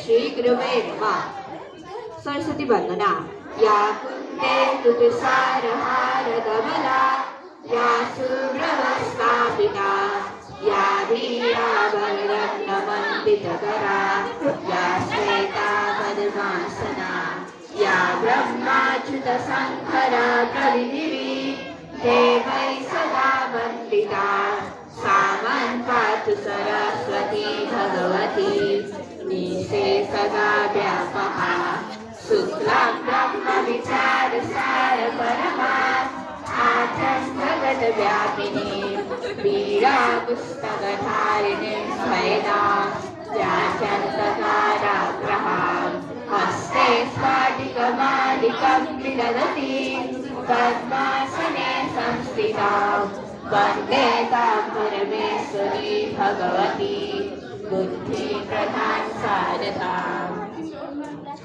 शीघ्रमेव मा सरस्वती वंदना। या कुंते तुतसारहारधवला या शुभ्रवस्त्रापिता या धीराभरणमण्डितकरा या श्वेता पद्मासना या ब्रह्माच्युतशङ्करा कलिदिवी देवै सदा वन्दिता सामं पातु सरस्वती भगवती निःशेषदा व्यापहा शुक्लां ब्रह्मविचारसार परमा आद्यं जगद्व्यापिनी वीरापुस्तकधारिणीं स्वेदां व्याचन्तकाराग्रहां हस्ते स्फाटिकमालिकं विदधती पद्मासने संस्थितां वन्दे तां परमेश्वरी भगवती बुद्धिप्रधान सारदा